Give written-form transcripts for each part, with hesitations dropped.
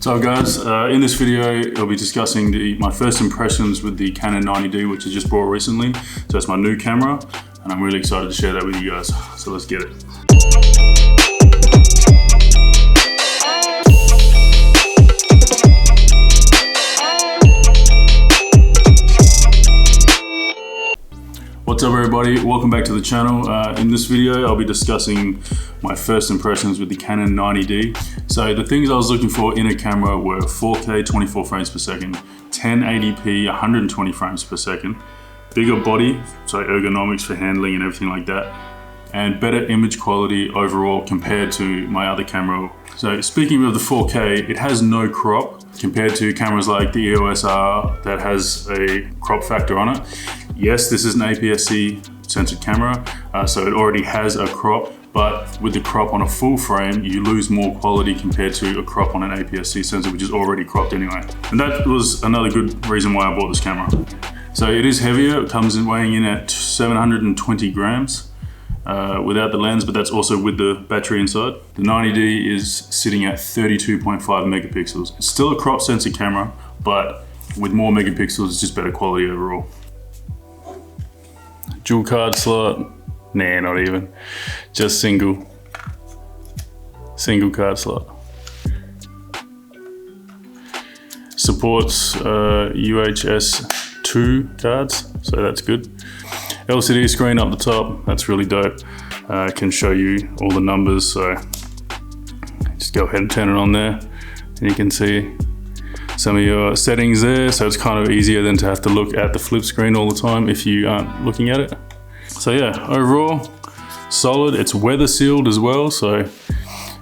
So guys, in this video I'll be discussing my first impressions with the Canon 90D, which I just bought recently. So it's my new camera and I'm really excited to share that with you guys. So let's get it. What's up everybody, welcome back to the channel. In this video I'll be discussing my first impressions with the Canon 90D. So the things I was looking for in a camera were 4K 24 frames per second, 1080p 120 frames per second, bigger body, so ergonomics for handling and everything like that, and better image quality overall compared to my other camera. So speaking of the 4K, it has no crop compared to cameras like the EOS R that has a crop factor on it. Yes, this is an APS-C censored camera, so it already has a crop, but with the crop on a full frame, you lose more quality compared to a crop on an APS-C sensor, which is already cropped anyway. And that was another good reason why I bought this camera. So it is heavier, it comes in weighing in at 720 grams without the lens, but that's also with the battery inside. The 90D is sitting at 32.5 megapixels. It's still a crop sensor camera, but with more megapixels, it's just better quality overall. Dual card slot, nah, not even, just single card slot. Supports UHS 2 cards, so that's good. LCD screen up the top, that's really dope. Can show you all the numbers, so just go ahead and turn it on there and you can see some of your settings there, so it's kind of easier than to have to look at the flip screen all the time if you aren't looking at it. So yeah, overall, solid. It's weather sealed as well, so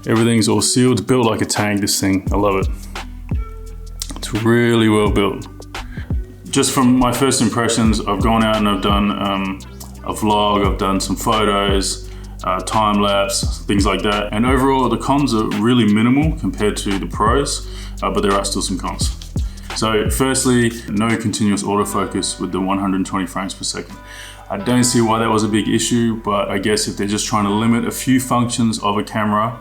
everything's all sealed. It's built like a tank, this thing. I love it. It's really well built. Just from my first impressions, I've gone out and I've done a vlog, I've done some photos, time lapse, things like that. And overall, the cons are really minimal compared to the pros, but there are still some cons. So firstly, no continuous autofocus with the 120 frames per second. I don't see why that was a big issue, but I guess if they're just trying to limit a few functions of a camera,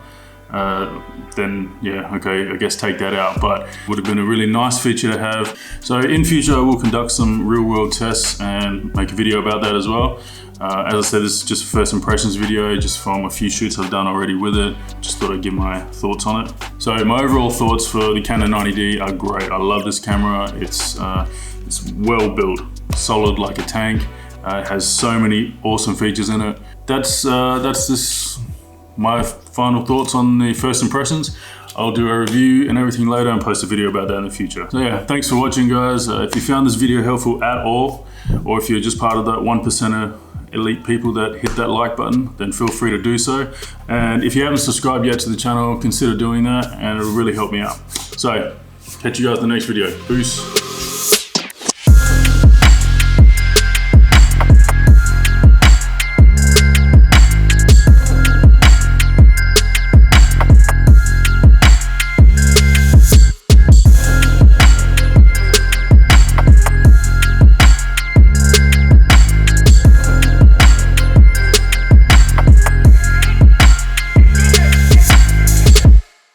then yeah, okay, I guess take that out, but would have been a really nice feature to have. So in future, I will conduct some real world tests and make a video about that as well. As I said, this is just a first impressions video, just from a few shoots I've done already with it. Just thought I'd give my thoughts on it. So my overall thoughts for the Canon 90D are great. I love this camera. It's well built, solid like a tank. It has so many awesome features in it. That's my final thoughts on the first impressions. I'll do a review and everything later and post a video about that in the future. So yeah, thanks for watching guys. If you found this video helpful at all, or if you're just part of that 1% of elite people that hit that like button, then feel free to do so. And if you haven't subscribed yet to the channel, consider doing that and it'll really help me out. So catch you guys in the next video. Peace.